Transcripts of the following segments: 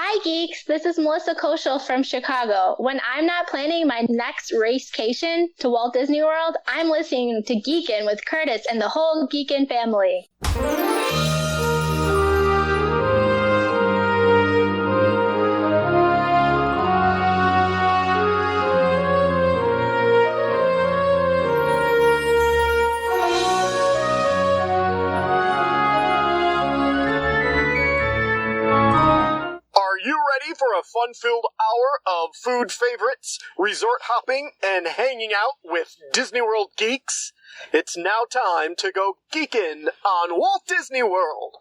Hi, geeks. This is Melissa Koschel from Chicago. When I'm not planning my next racecation to Walt Disney World, I'm listening to Geekin with Curtis and the whole Geekin family. Are you ready for a fun-filled hour of food favorites, resort hopping, and hanging out with Disney World geeks? It's now time to go geekin' on Walt Disney World.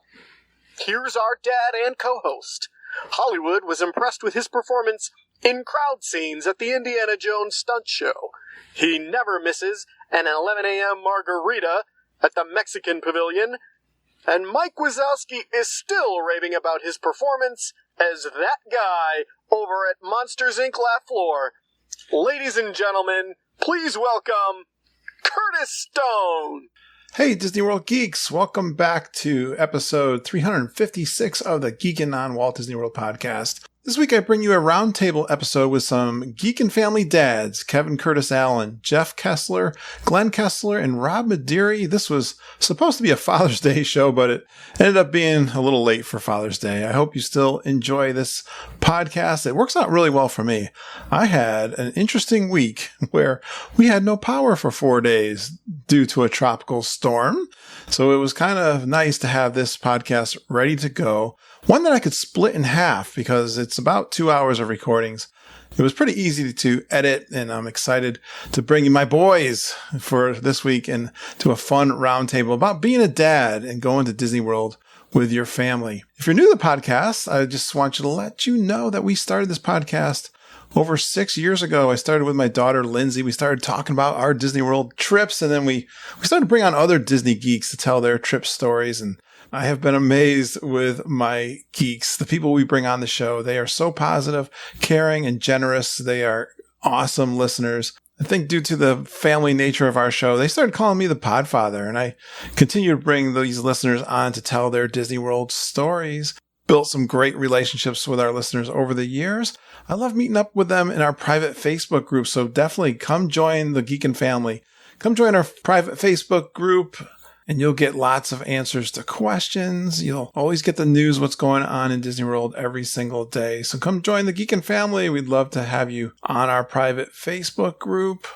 Here's our dad and co-host. Hollywood was impressed with his performance in crowd scenes at the Indiana Jones stunt show. He never misses an 11 a.m. margarita at the Mexican Pavilion. And Mike Wazowski is still raving about his performance as that guy over at Monsters, Inc. Laugh Floor. Ladies and gentlemen, please welcome Curtis Stone. Hey, Disney World geeks. Welcome back to episode 356 of the Geekin' on Walt Disney World podcast. This week I bring you a roundtable episode with some Geekin' family dads, Kevin Curtis Allen, Jeff Kessler, Glen Kessler, and Rob Midiri. This was supposed to be a Father's Day show, but it ended up being a little late for Father's Day. I hope you still enjoy this podcast. It works out really well for me. I had an interesting week where we had no power for 4 days due to a tropical storm. So it was kind of nice to have this podcast ready to go. One that I could split in half because it's about 2 hours of recordings. It was pretty easy to edit, and I'm excited to bring you my boys for this week and to a fun roundtable about being a dad and going to Disney World with your family. If you're new to the podcast, I just want you to let you know that we started this podcast over 6 years ago. I started with my daughter, Lindsay. We started talking about our Disney World trips, and then we started to bring on other Disney geeks to tell their trip stories. And I have been amazed with my geeks, the people we bring on the show. They are so positive, caring, and generous. They are awesome listeners. I think due to the family nature of our show, they started calling me the Podfather, and I continue to bring these listeners on to tell their Disney World stories. Built some great relationships with our listeners over the years. I love meeting up with them in our private Facebook group, so definitely come join the Geekin' family. Come join our private Facebook group, and you'll get lots of answers to questions. You'll always get the news, what's going on in Disney World every single day. So come join the Geekin' family. We'd love to have you on our private Facebook group.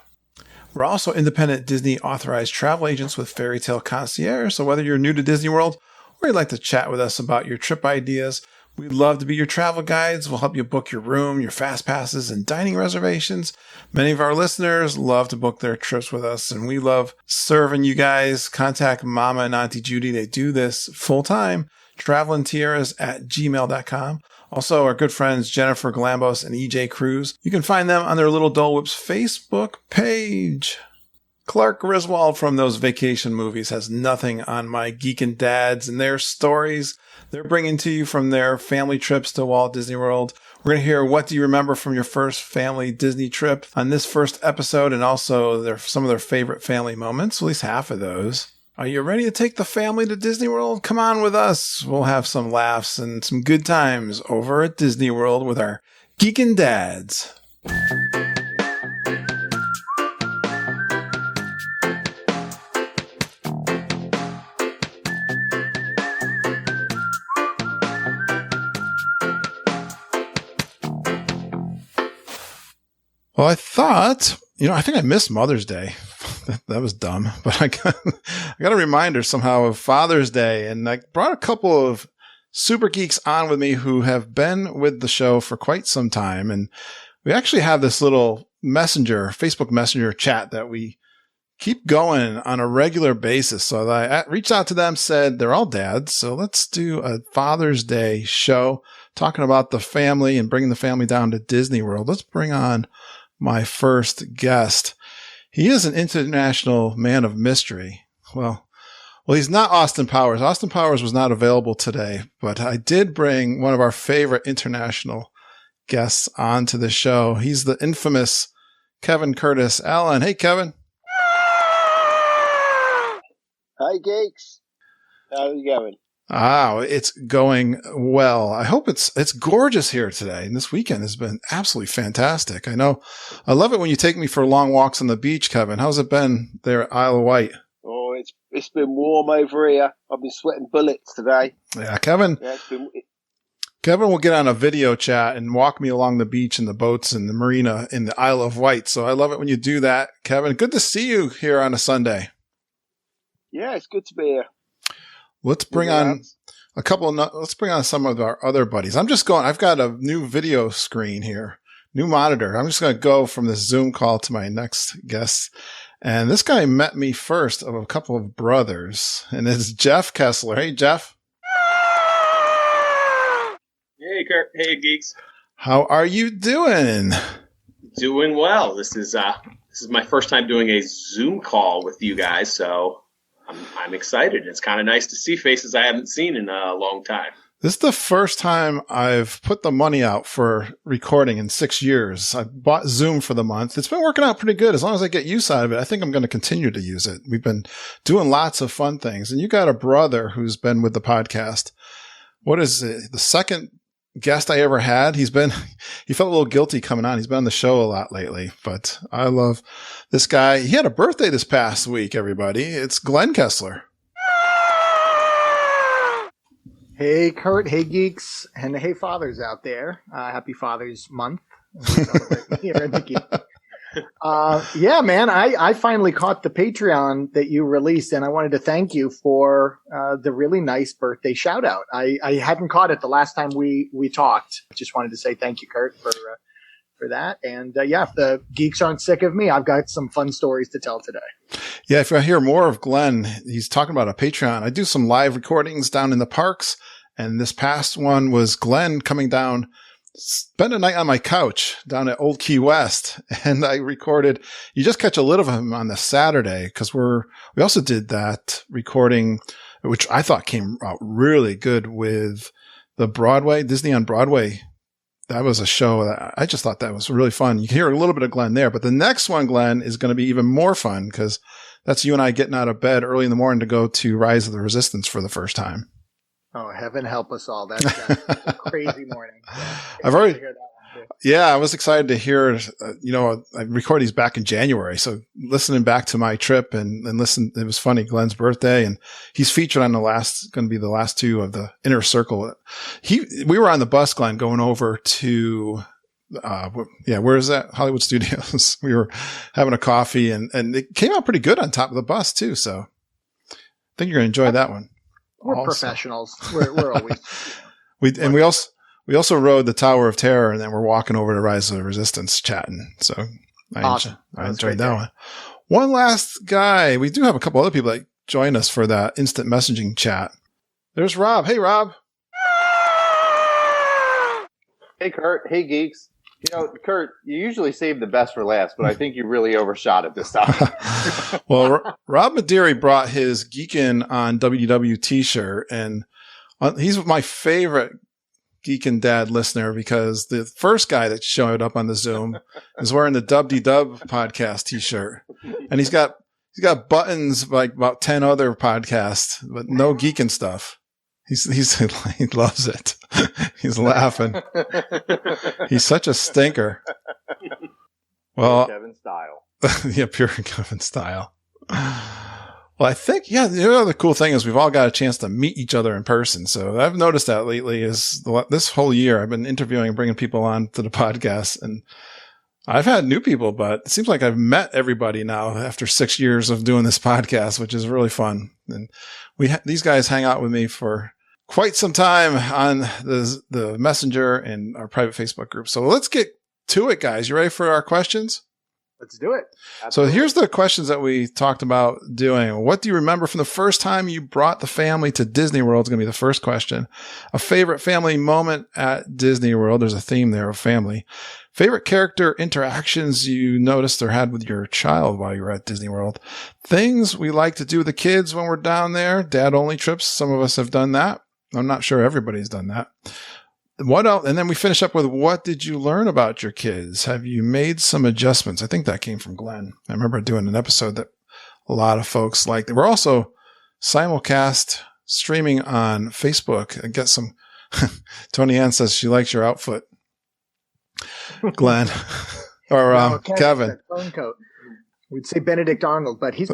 We're also independent Disney authorized travel agents with Fairy Tale Concierge. So whether you're new to Disney World or you'd like to chat with us about your trip ideas, we'd love to be your travel guides. We'll help you book your room, your fast passes, and dining reservations. Many of our listeners love to book their trips with us, and we love serving you guys. Contact Mama and Auntie Judy. They do this full time. travelandtiaras@gmail.com. Also, our good friends Jennifer Galambos and EJ Cruz. You can find them on their Little Dole Whips Facebook page. Clark Griswold from those vacation movies has nothing on my Geekin' dads and their stories they're bringing to you from their family trips to Walt Disney World. We're going to hear what do you remember from your first family Disney trip on this first episode, and also some of their favorite family moments, at least half of those. Are you ready to take the family to Disney World? Come on with us. We'll have some laughs and some good times over at Disney World with our Geekin' dads. Well, I thought, I think I missed Mother's Day. That was dumb, but I got a reminder somehow of Father's Day, and I brought a couple of super geeks on with me who have been with the show for quite some time. And we actually have this little Facebook Messenger chat that we keep going on a regular basis. So I reached out to them, said they're all dads. So let's do a Father's Day show talking about the family and bringing the family down to Disney World. Let's bring on my first guest. He is an international man of mystery. Well, he's not Austin Powers. Austin Powers was not available today, but I did bring one of our favorite international guests onto the show. He's the infamous Kevin Curtis Allen. Hey, Kevin. Hi, geeks. How's it going? Ah, it's going well. I hope it's gorgeous here today. And this weekend has been absolutely fantastic. I know. I love it when you take me for long walks on the beach, Kevin. How's it been there at Isle of Wight? Oh, it's been warm over here. I've been sweating bullets today. Yeah, Kevin. Yeah, Kevin will get on a video chat and walk me along the beach and the boats and the marina in the Isle of Wight. So I love it when you do that, Kevin. Good to see you here on a Sunday. Yeah, it's good to be here. Let's bring on some of our other buddies. I've got a new video screen here, new monitor. I'm just going to go from this Zoom call to my next guest. And this guy met me first of a couple of brothers, and it's Jeff Kessler. Hey, Jeff. Hey, Kurt. Hey, geeks. How are you doing? Doing well. This is my first time doing a Zoom call with you guys, so I'm excited. It's kind of nice to see faces I haven't seen in a long time. This is the first time I've put the money out for recording in 6 years. I bought Zoom for the month. It's been working out pretty good. As long as I get use out of it, I think I'm going to continue to use it. We've been doing lots of fun things. And you got a brother who's been with the podcast. What is it? The second guest I ever had. He felt a little guilty coming on. He's been on the show a lot lately, but I love this guy. He had a birthday this past week, everybody. It's Glen Kessler. Hey, Kurt. Hey, geeks. And hey, fathers out there. Happy Father's Month. Here at the Geek. Yeah, man, I finally caught the Patreon that you released, and I wanted to thank you for the really nice birthday shout out. I hadn't caught it the last time we talked. Just wanted to say thank you, Kurt, for that. And yeah, if the geeks aren't sick of me, I've got some fun stories to tell today. Yeah, if I hear more of Glenn, he's talking about a Patreon. I do some live recordings down in the parks, and this past one was Glenn coming down, spent a night on my couch down at Old Key West, and I recorded. You just catch a little of him on the Saturday because we also did that recording, which I thought came out really good with the Disney on Broadway. That was a show that I just thought that was really fun. You can hear a little bit of Glenn there, but the next one, Glenn, is going to be even more fun because that's you and I getting out of bed early in the morning to go to Rise of the Resistance for the first time. Oh, heaven help us all. That's a crazy morning. Yeah, I was excited to hear, I recorded these back in January. So listening back to my trip and listen, it was funny. Glenn's birthday, and he's featured on going to be the last two of the Inner Circle. We were on the bus, Glenn, going over to, where is that? Hollywood Studios. We were having a coffee and it came out pretty good on top of the bus too. So I think you're going to enjoy that one. We're also professionals. We're always. We also rode the Tower of Terror, and then we're walking over to Rise of the Resistance chatting. So I enjoyed that one. One last guy. We do have a couple other people that join us for that instant messaging chat. There's Rob. Hey, Rob. Hey, Kurt. Hey, geeks. Kurt, you usually save the best for last, but I think you really overshot it this time. Well, Rob Midiri brought his Geekin on WW t-shirt, and he's my favorite Geekin Dad listener because the first guy that showed up on the Zoom is wearing the Dub-de-Dub podcast t-shirt, and he's got buttons like about 10 other podcasts, but no Geekin stuff. He loves it. He's laughing. He's such a stinker. Well, pure Kevin style. Yeah, pure Kevin style. Well, I think, the other cool thing is we've all got a chance to meet each other in person. So I've noticed that lately this whole year I've been interviewing and bringing people on to the podcast, and I've had new people, but it seems like I've met everybody now after 6 years of doing this podcast, which is really fun. And these guys hang out with me for quite some time on the Messenger and our private Facebook group. So let's get to it, guys. You ready for our questions? Let's do it. Absolutely. So here's the questions that we talked about doing. What do you remember from the first time you brought the family to Disney World? Is going to be the first question. A favorite family moment at Disney World. There's a theme there of family. Favorite character interactions you noticed or had with your child while you were at Disney World. Things we like to do with the kids when we're down there. Dad-only trips. Some of us have done that. I'm not sure everybody's done that. What else? And then we finish up with, what did you learn about your kids? Have you made some adjustments? I think that came from Glenn. I remember doing an episode that a lot of folks liked. We're also simulcast streaming on Facebook and get some. Tony Ann says she likes your outfit, Glenn. Or No, Kevin. Phone coat. We'd say Benedict Arnold, but he's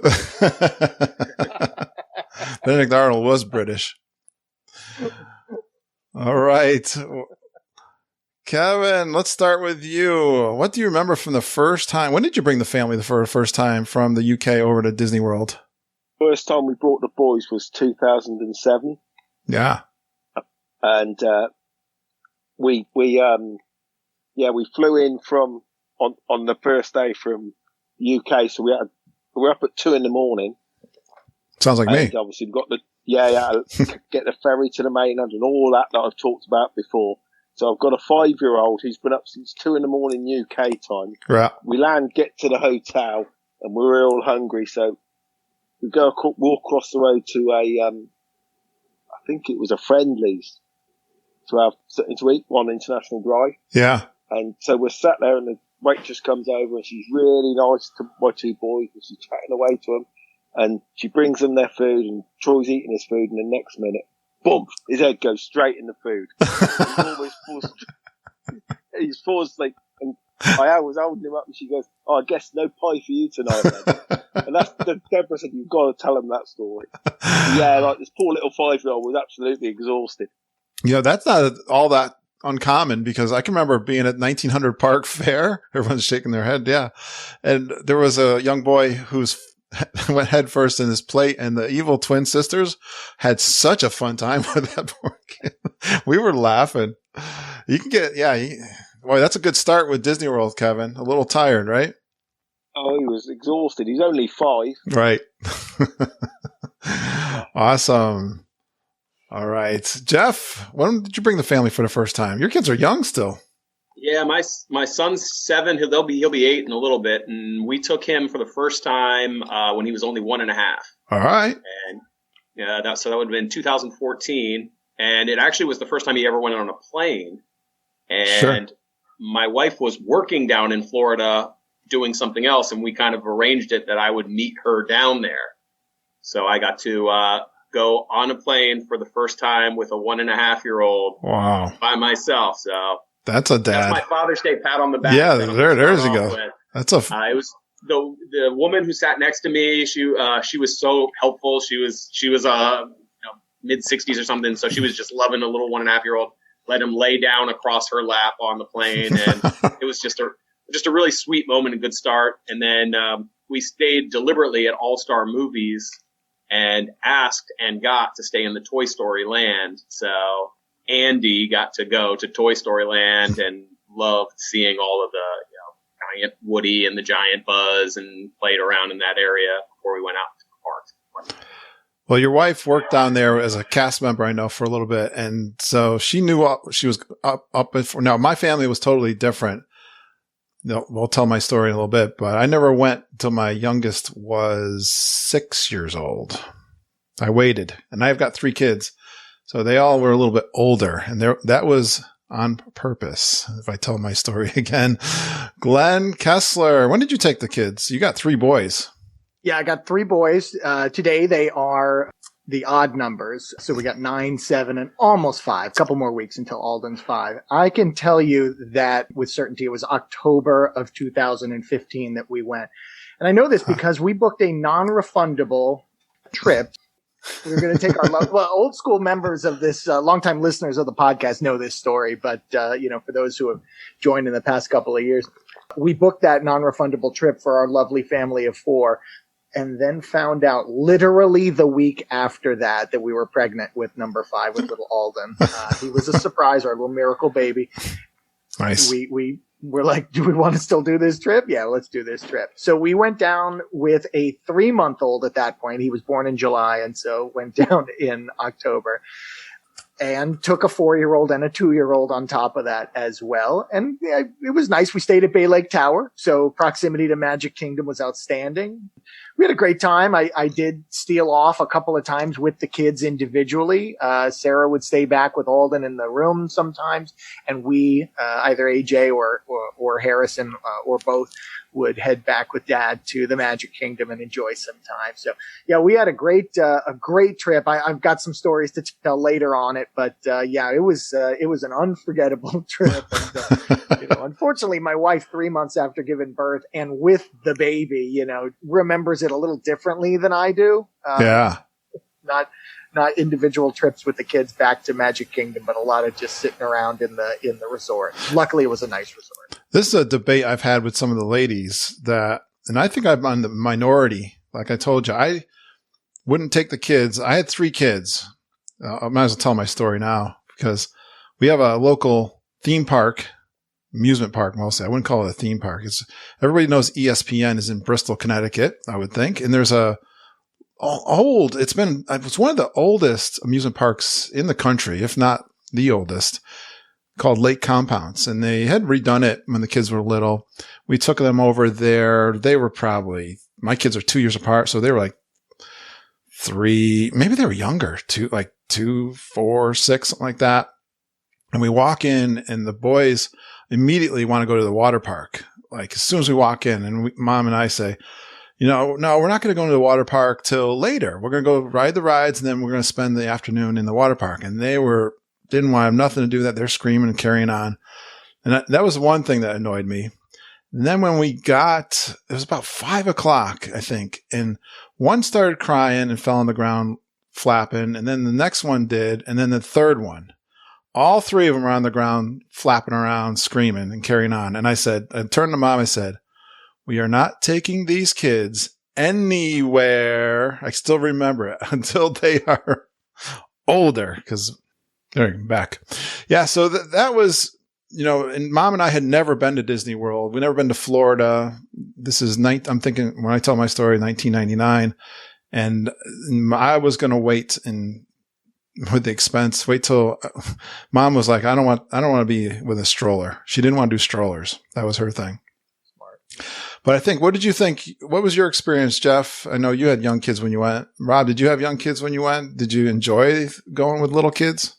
Benedict Arnold was British. All right. Kevin, let's start with you. What do you remember from the first time? When did you bring the family for the first time from the UK over to Disney World? First time we brought the boys was 2007. Yeah. And we flew in from on the first day from UK, so we were up at 2 a.m. Sounds like me. Obviously, we've got get the ferry to the mainland and all that I've talked about before. So I've got a 5-year-old who's been up since 2 a.m. UK time. Right. We get to the hotel, and we're all hungry, so we walk across the road to I think it was a Friendlies to eat one International Drive. Yeah. And so we're sat there, and the waitress comes over, and she's really nice to my two boys, and she's chatting away to them, and she brings them their food, and Troy's eating his food, and the next minute, boom, his head goes straight in the food. He's falls asleep, and I was holding him up, and she goes, "Oh, I guess no pie for you tonight, then." And Deborah said, "You've got to tell him that story." Yeah, like this poor little 5-year-old was absolutely exhausted. That's not all that uncommon, because I can remember being at 1900 Park Fair. Everyone's shaking their head. Yeah. And there was a young boy who's went head first in his plate, and the evil twin sisters had such a fun time with that poor kid. We were laughing. You can get, boy, that's a good start with Disney World, Kevin. A little tired, right? Oh, he was exhausted. He's only 5. Right. Awesome. All right. Jeff, when did you bring the family for the first time? Your kids are young still. Yeah, my son's 7. He'll be 8 in a little bit, and we took him for the first time when he was only 1.5. All right. And that would have been 2014, and it actually was the first time he ever went on a plane. And sure. My wife was working down in Florida doing something else, and we kind of arranged it that I would meet her down there. So I got to go on a plane for the first time with a 1.5-year-old. Wow. By myself. So that's a dad. That's my Father's Day pat on the back. Yeah, there's you go. That's a. It was the woman who sat next to me. She was so helpful. She was mid 60s or something. So she was just loving a little 1.5-year-old. Let him lay down across her lap on the plane, and it was just a really sweet moment, a good start. And then we stayed deliberately at All Star Movies and asked and got to stay in the Toy Story Land. So Andy got to go to Toy Story Land and loved seeing all of the giant Woody and the giant Buzz, and played around in that area before we went out to the park. Well, your wife worked down there as a cast member, I know, for a little bit. And so she knew she was up before. Now, my family was totally different. We'll tell my story in a little bit, but I never went till my youngest was 6 years old. I waited, and I've got 3 kids. So they all were a little bit older, and that was on purpose. If I tell my story again, Glen, Kessler, when did you take the kids? You got 3 boys. Yeah, I got 3 boys. Today they are the odd numbers. So we got 9, 7, and almost 5. A couple more weeks until Alden's 5. I can tell you that with certainty it was October of 2015 that we went. And I know this because we booked a non-refundable trip. We were going to take our old school members of this, longtime listeners of the podcast know this story, but, for those who have joined in the past couple of years, we booked that non-refundable trip for our lovely family of 4. And then found out literally the week after that we were pregnant with number 5 with little Alden. He was a surprise, our little miracle baby. Nice. We were like, do we want to still do this trip? Yeah, let's do this trip. So we went down with a 3-month-old at that point. He was born in July, and so went down in October. And took a 4-year-old and a 2-year-old on top of that as well. And it was nice. We stayed at Bay Lake Tower, so proximity to Magic Kingdom was outstanding. we had a great time. I did steal off a couple of times with the kids individually. Sarah would stay back with Alden in the room sometimes, and we, either AJ or Harrison, or both, would head back with Dad to the Magic Kingdom and enjoy some time. So yeah, we had a great trip. I've got some stories to tell later on it, but yeah, it was an unforgettable trip. And, unfortunately, my wife, 3 months after giving birth and with the baby, remembers it a little differently than I do. Yeah. Not individual trips with the kids back to Magic Kingdom, but a lot of just sitting around in the resort. Luckily, it was a nice resort. This is a debate I've had with some of the ladies and I think I'm on the minority. Like I told you, I wouldn't take the kids. I had 3 kids. I might as well tell my story now because we have a local theme park, amusement park mostly. I wouldn't call it a theme park. Everybody knows ESPN is in Bristol, Connecticut, I would think. And there's it's one of the oldest amusement parks in the country, if not the oldest, called Lake Compounds. And they had redone it when the kids were little. We took them over there. They were my kids are 2 years apart. So they were like 3, maybe they were younger, 2, 4, 6, something like that. And we walk in and the boys immediately want to go to the water park. Like as soon as we walk in, and Mom and I say, no, we're not going to go into the water park till later. We're going to go ride the rides, and then we're going to spend the afternoon in the water park. And they didn't want to have nothing to do with that. They're screaming and carrying on. And that was one thing that annoyed me. And then when it was about 5:00, I think, and one started crying and fell on the ground flapping, and then the next one did, and then the third one. All 3 of them were on the ground flapping around, screaming and carrying on. And I turned to Mom, I said, we are not taking these kids anywhere. I still remember it until they are older because they're back. Yeah. So that was, and Mom and I had never been to Disney World. We never been to Florida. This is I'm thinking when I tell my story, 1999, and I was going to wait with the expense, wait till Mom was like, I don't want to be with a stroller. She didn't want to do strollers. That was her thing. Smart. But I think, what did you think? What was your experience, Jeff? I know you had young kids when you went. Rob, did you have young kids when you went? Did you enjoy going with little kids?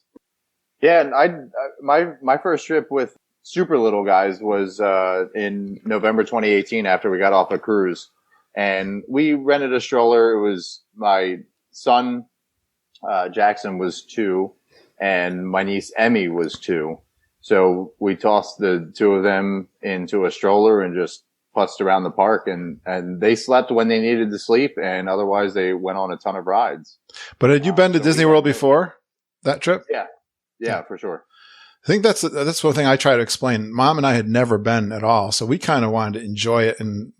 Yeah, and my first trip with super little guys was in November 2018 after we got off a cruise, and we rented a stroller. It was my son Jackson was 2, and my niece Emmy was 2. So we tossed the 2 of them into a stroller and just putzed around the park, and they slept when they needed to sleep, and otherwise they went on a ton of rides. But had you been to Disney World before that trip? Yeah, for sure. I think that's one thing I try to explain. Mom and I had never been at all, so we kind of wanted to enjoy it, and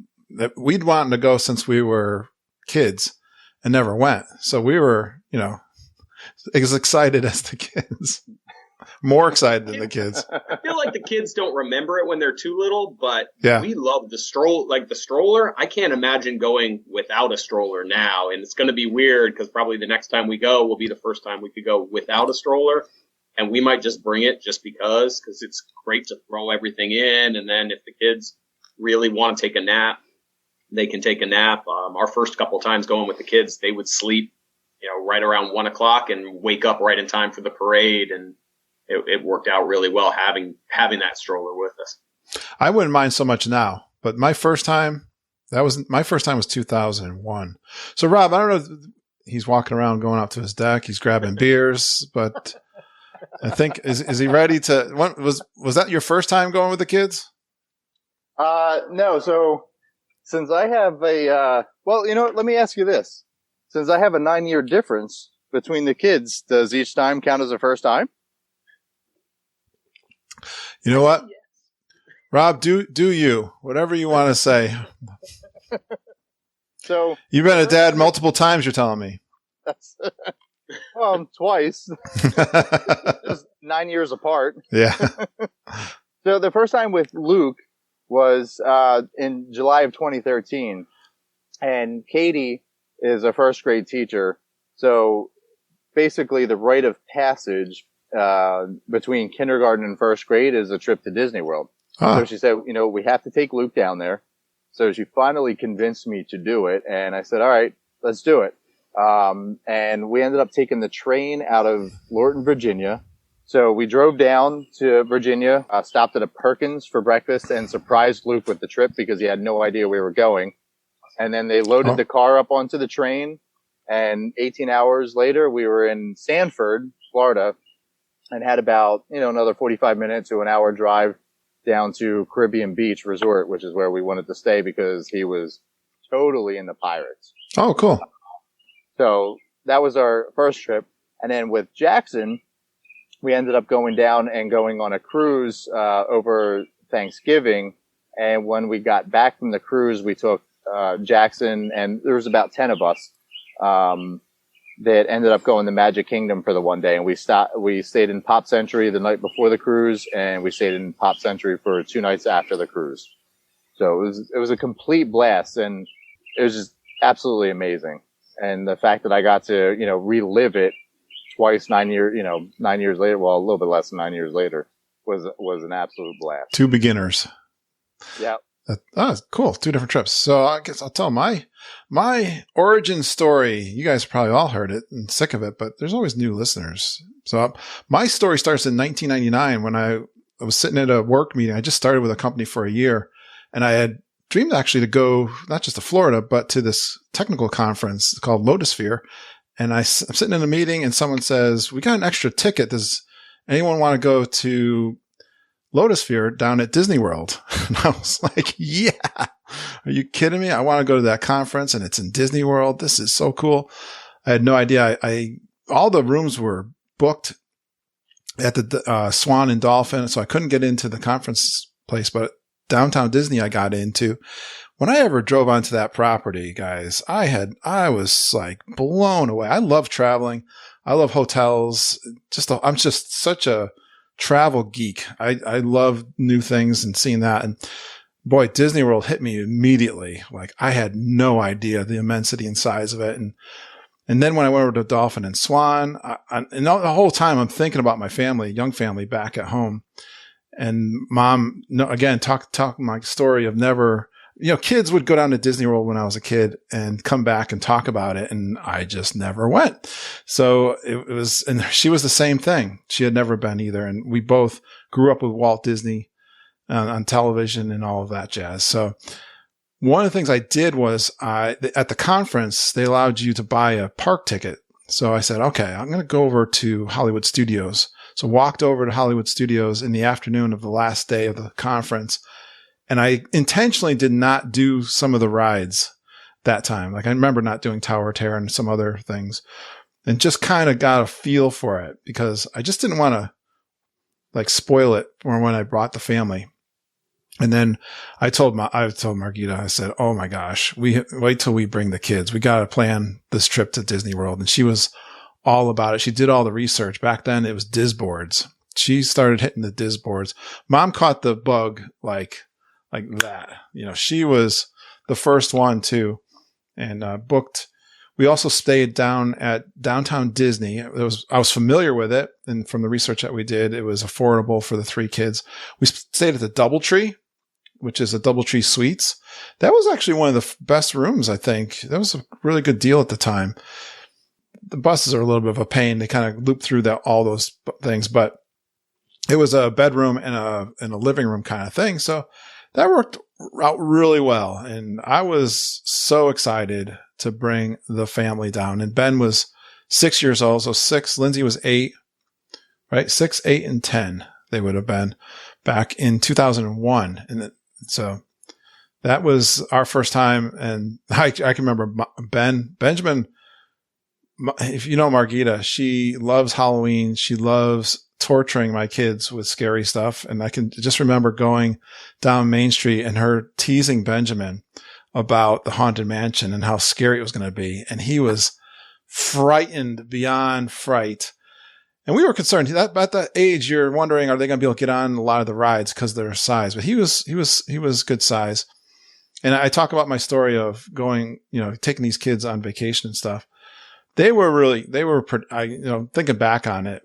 we'd wanted to go since we were kids and never went. So we were, as excited as the kids. More excited than the kids. I feel like the kids don't remember it when they're too little, but yeah. We love the stroller. I can't imagine going without a stroller now, and it's going to be weird because probably the next time we go will be the first time we could go without a stroller, and we might just bring it just because it's great to throw everything in, and then if the kids really want to take a nap, they can take a nap. Our first couple times going with the kids, they would sleep, right around 1:00 and wake up right in time for the parade, and it worked out really well having that stroller with us. I wouldn't mind so much now, but my first time was 2001. So Rob, I don't know, he's walking around going out to his deck. He's grabbing beers, but I think, is he ready to, was that your first time going with the kids? No. So since I have let me ask you this. Since I have a 9-year difference between the kids, does each time count as a first time? You know what? Rob, do you, whatever you want to say. So you've been a dad multiple times, you're telling me. Twice. Just 9 years apart. Yeah. So the first time with Luke was in July of 2013, and Katie is a first grade teacher. So basically the rite of passage between kindergarten and first grade is a trip to Disney World. So she said, we have to take Luke down there. So she finally convinced me to do it. And I said, all right, let's do it. And we ended up taking the train out of Lorton, Virginia. So we drove down to Virginia, stopped at a Perkins for breakfast, and surprised Luke with the trip because he had no idea we were going. And then they loaded the car up onto the train. And 18 hours later, we were in Sanford, Florida, and had about, another 45 minutes to an hour drive down to Caribbean Beach Resort, which is where we wanted to stay because he was totally into pirates. Oh, cool. So that was our first trip. And then with Jackson, we ended up going down and going on a cruise over Thanksgiving. And when we got back from the cruise, we took Jackson, and there was about 10 of us that ended up going to Magic Kingdom for the one day. And we stayed in Pop Century the night before the cruise, and we stayed in Pop Century for 2 nights after the cruise. So it was a complete blast, and it was just absolutely amazing. And the fact that I got to, relive it twice 9 years later, well, a little bit less than 9 years later, was an absolute blast. 2 beginners. Yeah. Cool. 2 different trips. So I guess I'll tell my origin story. You guys probably all heard it and sick of it, but there's always new listeners. So my story starts in 1999 when I was sitting at a work meeting. I just started with a company for a year, and I had dreamed actually to go not just to Florida, but to this technical conference called Lotusphere. And I'm sitting in a meeting, and someone says, "We got an extra ticket. Does anyone want to go to Lotusphere down at Disney World?" And I was like, "Yeah, are you kidding me? I want to go to that conference, and it's in Disney World. This is so cool." I had no idea. All the rooms were booked at the Swan and Dolphin, so I couldn't get into the conference place, but downtown Disney I got into. When I ever drove onto that property, guys, I was like blown away. I love traveling. I love hotels. I'm just such a travel geek. I love new things and seeing that. And boy, Disney World hit me immediately. Like I had no idea the immensity and size of it. And then when I went over to Dolphin and Swan, and the whole time I'm thinking about my family, young family back at home. And Mom, again, talk my story of never, kids would go down to Disney World when I was a kid and come back and talk about it. And I just never went. So it was, and she was the same thing. She had never been either. And we both grew up with Walt Disney on television and all of that jazz. So one of the things I did was at the conference, they allowed you to buy a park ticket. So I said, okay, I'm going to go over to Hollywood Studios. So walked over to Hollywood Studios in the afternoon of the last day of the conference. And I intentionally did not do some of the rides that time. Like I remember not doing Tower of Terror and some other things, and just kind of got a feel for it because I just didn't want to like spoil it for when I brought the family. And then I told Margita, I said, "Oh my gosh, wait till we bring the kids. We got to plan this trip to Disney World." And she was all about it. She did all the research. Back then it was Diz boards. She started hitting the Diz boards. Mom caught the bug like that. She was the first one too, and booked. We also stayed down at downtown Disney. I was familiar with it, and from the research that we did, it was affordable for the 3 kids. We stayed at the DoubleTree, which is a DoubleTree Suites. That was actually one of the best rooms, I think. That was a really good deal at the time. The buses are a little bit of a pain. They kind of loop through all those things, but it was a bedroom and a living room kind of thing. So that worked out really well. And I was so excited to bring the family down. And Ben was 6 years old. So 6, Lindsay was 8, right? 6, 8, and 10. They would have been back in 2001. And so that was our first time. And I can remember Benjamin, if you know Margita, she loves Halloween. She loves torturing my kids with scary stuff. And I can just remember going down Main Street and her teasing Benjamin about the Haunted Mansion and how scary it was going to be. And he was frightened beyond fright. And we were concerned at that age, you're wondering, are they going to be able to get on a lot of the rides because of their size? But he was good size. And I talk about my story of going, taking these kids on vacation and stuff. Thinking back on it,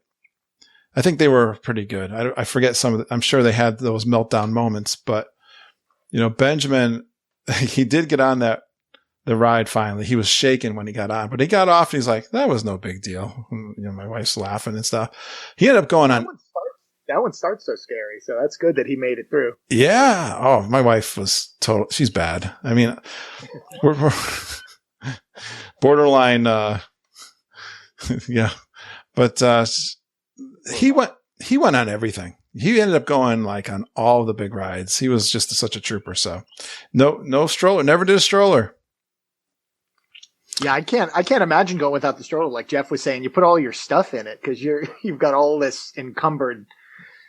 I think they were pretty good. I forget some of I'm sure they had those meltdown moments, but, Benjamin, he did get on the ride finally. He was shaking when he got on, but he got off and he's like, that was no big deal. My wife's laughing and stuff. He ended up going on. That one starts so scary. So that's good that he made it through. Yeah. Oh, my wife was total. She's bad. I mean, we're borderline. Yeah, but he went on everything. He ended up going like on all the big rides. He was just such a trooper. So no stroller. Never did a stroller. Yeah, I can't imagine going without the stroller. Like Jeff was saying, you put all your stuff in it because you've got all this encumbered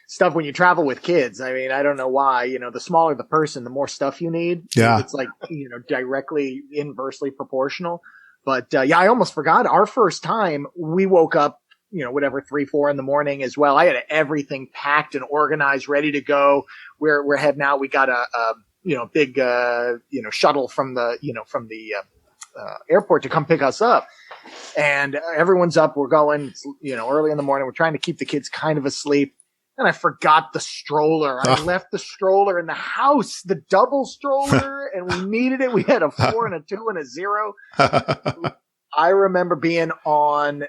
stuff when you travel with kids. I mean, I don't know why. The smaller the person, the more stuff you need. Yeah, it's like directly inversely proportional. But yeah, I almost forgot. Our first time, we woke up, 3, 4 in the morning as well. I had everything packed and organized, ready to go. We're heading out. We got a big shuttle from the airport to come pick us up, and everyone's up. We're going, early in the morning. We're trying to keep the kids kind of asleep. And I forgot the stroller. I left the stroller in the house, the double stroller, and we needed it. We had a 4 and a 2 and a 0. I remember being en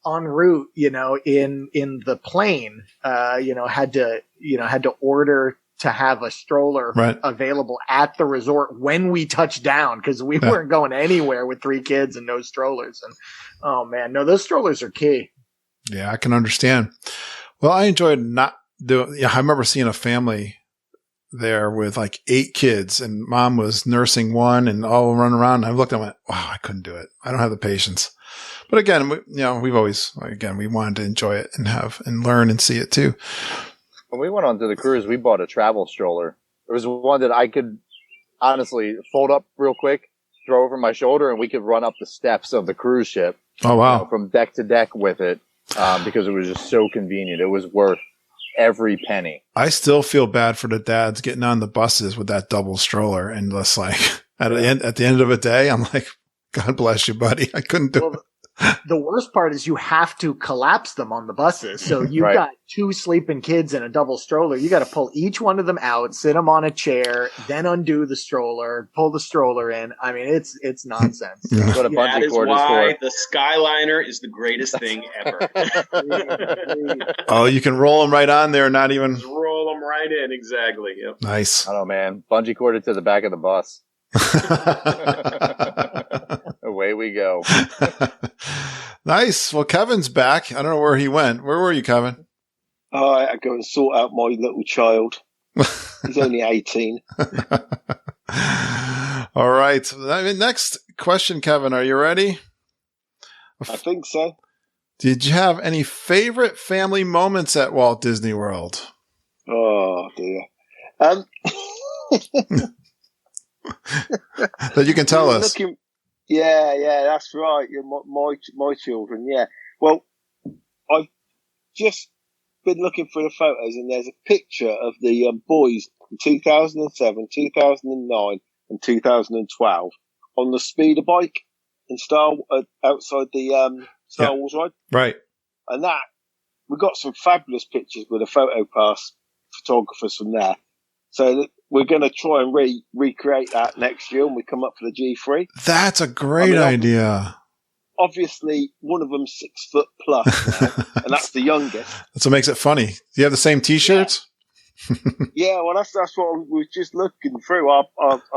route, in the plane, had to order to have a stroller available at the resort when we touched down because we weren't going anywhere with 3 kids and no strollers. And oh man, no, those strollers are key. Yeah, I can understand. Well, I enjoyed not doing. Yeah, I remember seeing a family there with like 8 kids, and mom was nursing one, and all running around. And I looked and went, "Wow, I couldn't do it. I don't have the patience." But again, we've always we wanted to enjoy it and learn and see it too. When we went on to the cruise, we bought a travel stroller. It was one that I could honestly fold up real quick, throw over my shoulder, and we could run up the steps of the cruise ship. Oh wow! From deck to deck with it. Because it was just so convenient. It was worth every penny. I still feel bad for the dads getting on the buses with that double stroller and just like at the end of a day, I'm like, God bless you, buddy. I couldn't do it. The worst part is you have to collapse them on the buses. So you've got 2 sleeping kids in a double stroller. You got to pull each one of them out, sit them on a chair, then undo the stroller, pull the stroller in. I mean, it's nonsense. That's what a bungee that is cord why is for. The Skyliner is the greatest thing ever. Oh, you can roll them right on there, not even just roll them right in. Exactly. Yep. Nice. I don't know, man. Bungee corded to the back of the bus. Away we go. Nice. Well, Kevin's back. I don't know where he went. Where were you, Kevin? I had to go and sort out my little child. He's only 18. All right. Next question, Kevin. Are you ready? I think so. Did you have any favorite family moments at Walt Disney World? Oh, dear. That you can tell us. Yeah, that's right. My children, yeah. Well, I've just been looking for the photos, and there's a picture of the boys in 2007, 2009, and 2012 on the speeder bike in outside the Star Wars ride. Right. And that, we got some fabulous pictures with the photo pass photographers from there. So we're going to try and recreate that next year when we come up for the G3. That's a great idea. Obviously, one of them's 6 foot plus now, and that's the youngest. That's what makes it funny. Do you have the same T-shirts? Yeah, well, that's what we were just looking through. I'll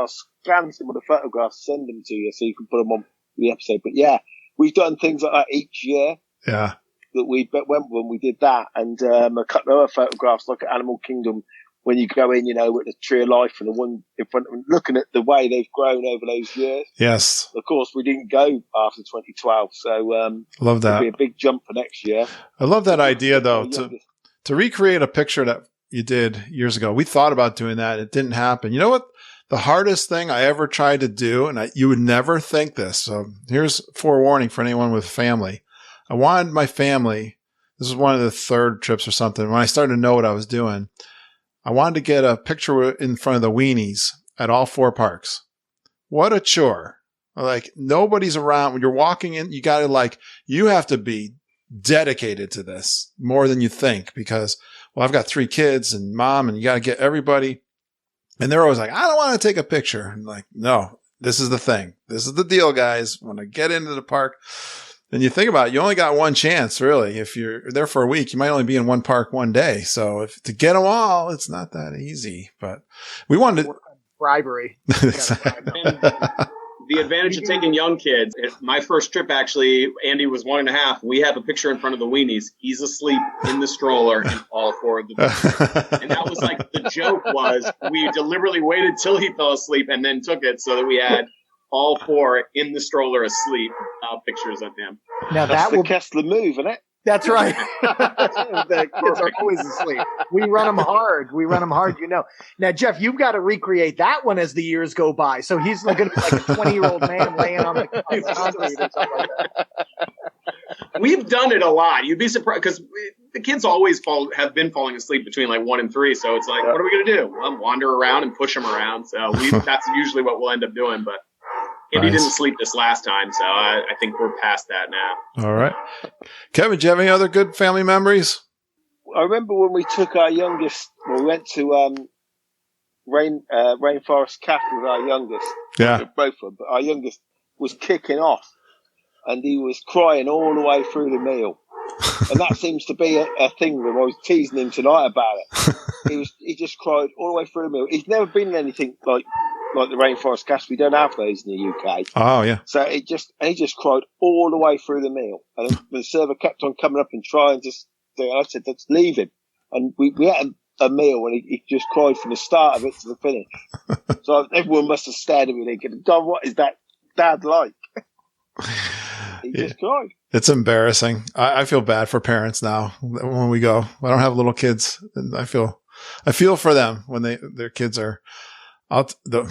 scan some of the photographs, send them to you so you can put them on the episode. But yeah, we've done things like that each year. Yeah. That we went when we did that, and a couple of other photographs like at Animal Kingdom. When you go in, with the Tree of Life and the one in front of them, looking at the way they've grown over those years. Yes. Of course, we didn't go after 2012, so love that. It'll be a big jump for next year. I love that idea, though, to recreate a picture that you did years ago. We thought about doing that. It didn't happen. You know what? The hardest thing I ever tried to do, and you would never think this, so here's forewarning for anyone with family. I wanted my family, this was one of the 3rd trips or something, when I started to know what I was doing, I wanted to get a picture in front of the weenies at all 4 parks. What a chore. Like, nobody's around. When you're walking in, you have to be dedicated to this more than you think because, well, I've got 3 kids and mom, and you got to get everybody. And they're always like, I don't want to take a picture. I'm like, no, this is the thing. This is the deal, guys. When I get into the park, then you think about it, you only got one chance, really. If you're there for a week, you might only be in one park one day. So to get them all, it's not that easy. But we wanted to... Bribery. The advantage of taking young kids, my first trip, actually, Andy was 1.5. We have a picture in front of the weenies. He's asleep in the stroller and all four of the And that was like, the joke was we deliberately waited till he fell asleep and then took it so that we had all four in the stroller asleep, pictures of him. Now that's the Kessler move, isn't it? That's right. The kids are always asleep. We run them hard. Now, Jeff, you've got to recreate that one as the years go by. So he's going to be like a 20-year-old man laying on the concrete or something like that. We've done it a lot. You'd be surprised because the kids always have been falling asleep between like 1 and 3. So it's like, what are we going to do? Well, wander around and push them around. So that's usually what we'll end up doing. But Andy didn't sleep this last time, so I think we're past that now. All right. Kevin, do you have any other good family memories? I remember when we took our youngest, we went to Rainforest Cafe with our youngest. Yeah. Both of them, but our youngest was kicking off, and he was crying all the way through the meal. And that seems to be a thing with him. I was teasing him tonight about it. He just cried all the way through the meal. He's never been in anything like the Rainforest Cafe. We don't have those in the UK. Oh, yeah. So he just cried all the way through the meal. And the server kept on coming up and trying to do it. I said, let's leave him. And we had a meal and he just cried from the start of it to the finish. So everyone must have stared at me thinking, God, what is that dad like? He just cried. It's embarrassing. I feel bad for parents now when we go. I don't have little kids, and I feel for them when their kids are out. The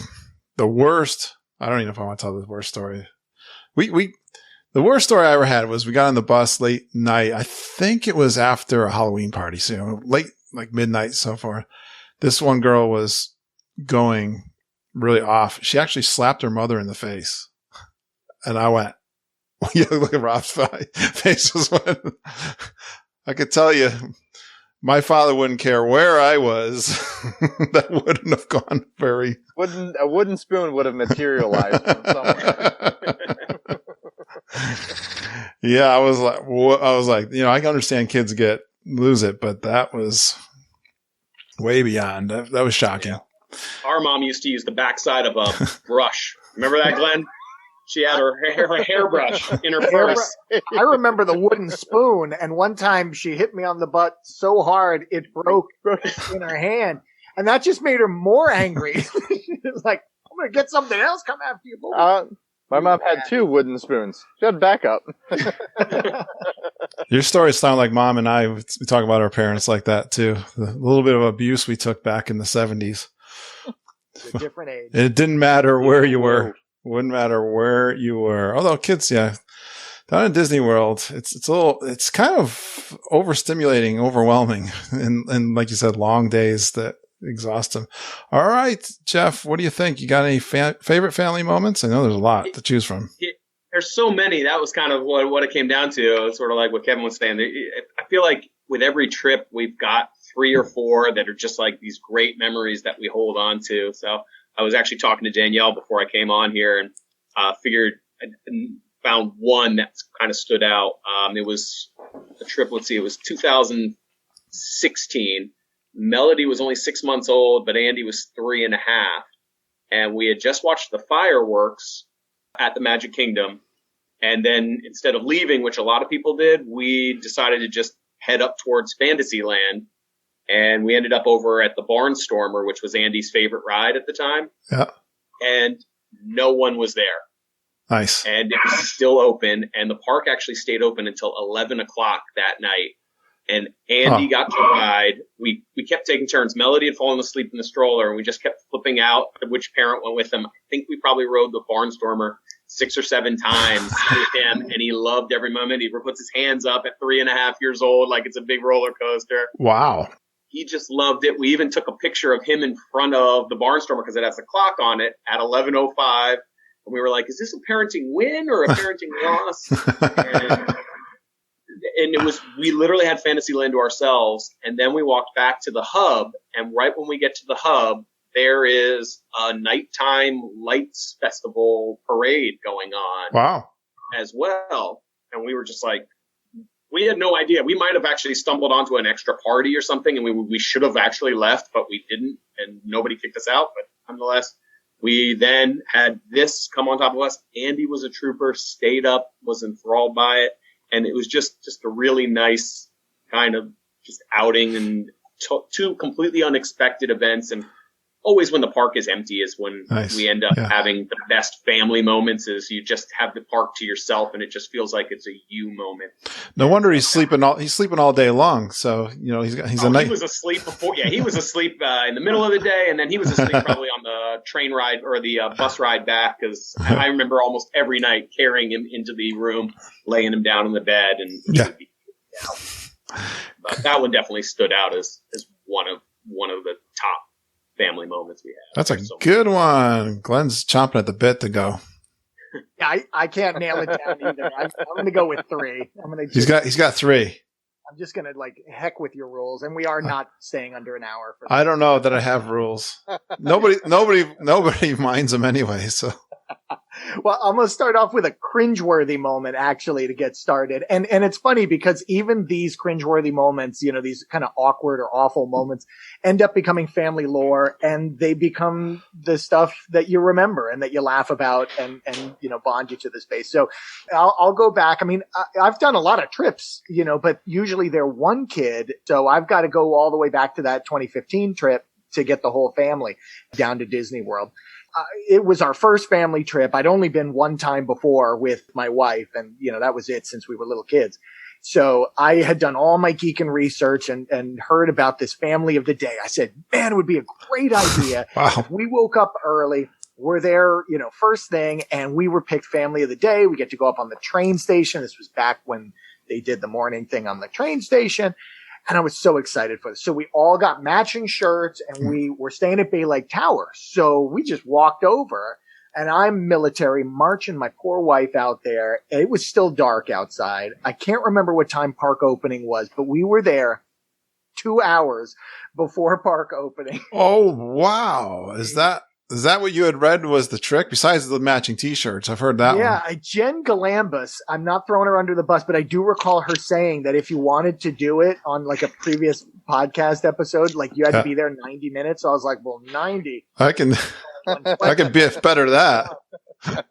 worst. I don't even know if I want to tell the worst story. The worst story I ever had was we got on the bus late night. I think it was after a Halloween party, so late, like midnight, so forth. This one girl was going really off. She actually slapped her mother in the face, and I went. Yeah, look at Rob's face was when I could tell you my father wouldn't care where I was. That wouldn't have gone very. A wooden spoon would have materialized from somewhere. Yeah, I was like, I can understand kids lose it, but that was way beyond. That was shocking. Yeah. Our mom used to use the backside of a brush. Remember that, Glenn? She had her hairbrush in her purse. I remember the wooden spoon, and one time she hit me on the butt so hard it broke in her hand, and that just made her more angry. It's like, I'm going to get something else, come after you. My mom had 2 wooden spoons. She had backup. Your stories sound like Mom and I. We talk about our parents like that, too. The little bit of abuse we took back in the 70s. It's a different age. It didn't matter where you were. Wouldn't matter where you were. Although kids, down in Disney World, it's kind of overstimulating, overwhelming, and like you said, long days that exhaust them. All right, Jeff, what do you think? You got any favorite family moments? I know there's a lot to choose from. There's so many. That was kind of what it came down to. Sort of like what Kevin was saying. I feel like with every trip, we've got 3 or 4 that are just like these great memories that we hold on to. So I was actually talking to Danielle before I came on here and found one that kind of stood out. It was a trip, it was 2016. Melody was only 6 months old, but Andy was 3.5. And we had just watched the fireworks at the Magic Kingdom. And then instead of leaving, which a lot of people did, we decided to just head up towards Fantasyland. And we ended up over at the Barnstormer, which was Andy's favorite ride at the time. Yeah. And no one was there. Nice. And it was still open. And the park actually stayed open until 11 o'clock that night. And Andy got to ride. We kept taking turns. Melody had fallen asleep in the stroller, and we just kept flipping out which parent went with him. I think we probably rode the Barnstormer 6 or 7 times with him, and he loved every moment. He puts his hands up at 3.5 years old like it's a big roller coaster. Wow. He just loved it. We even took a picture of him in front of the Barnstormer because it has a clock on it at 11:05. And we were like, is this a parenting win or a parenting loss? And it was, we literally had Fantasyland to ourselves. And then we walked back to the hub. And right when we get to the hub, there is a nighttime lights festival parade going on. Wow. As well. And we were just like, we had no idea. We might have actually stumbled onto an extra party or something, and we should have actually left, but we didn't, and nobody kicked us out. But nonetheless, we then had this come on top of us. Andy was a trooper, stayed up, was enthralled by it, and it was just a really nice kind of just outing, and two completely unexpected events. And always when the park is empty is when we end up having the best family moments. Is you just have the park to yourself, and it just feels like it's a you moment. No wonder he's sleeping all day long. So he's a night. He was asleep before. Yeah, he was asleep in the middle of the day, and then he was asleep probably on the train ride or the bus ride back. Because I remember almost every night carrying him into the room, laying him down in the bed, and he would be down. But that one definitely stood out as one of the top family moments we had. That's a good one. Glen's chomping at the bit to go. Yeah, I can't nail it down either. I'm going to go with 3. He's got 3. I'm just going to heck with your rules, and we are not staying under an hour. I don't know that I have rules. Nobody minds them anyway. So. Well, I'm going to start off with a cringeworthy moment, actually, to get started. And it's funny because even these cringeworthy moments, these kind of awkward or awful moments end up becoming family lore, and they become the stuff that you remember and that you laugh about and bond you to the space. So I'll go back. I mean, I've done a lot of trips, but usually they're one kid. So I've got to go all the way back to that 2015 trip to get the whole family down to Disney World. It was our first family trip. I'd only been one time before with my wife, and that was it since we were little kids. So I had done all my Geekin research and heard about this family of the day. I said, man, it would be a great idea. Wow. If we woke up early. We're there, first thing, and we were picked family of the day. We get to go up on the train station. This was back when they did the morning thing on the train station. And I was so excited for this. So we all got matching shirts, and we were staying at Bay Lake Tower. So we just walked over, and I'm military marching my poor wife out there. It was still dark outside. I can't remember what time park opening was, but we were there 2 hours before park opening. Oh, wow. Is that what you had read was the trick besides the matching t-shirts? I've heard that one. Yeah, Jen Galambus, I'm not throwing her under the bus, but I do recall her saying that if you wanted to do it on a previous podcast episode, you had to be there 90 minutes. So I was like, well, 90. I can be better at that.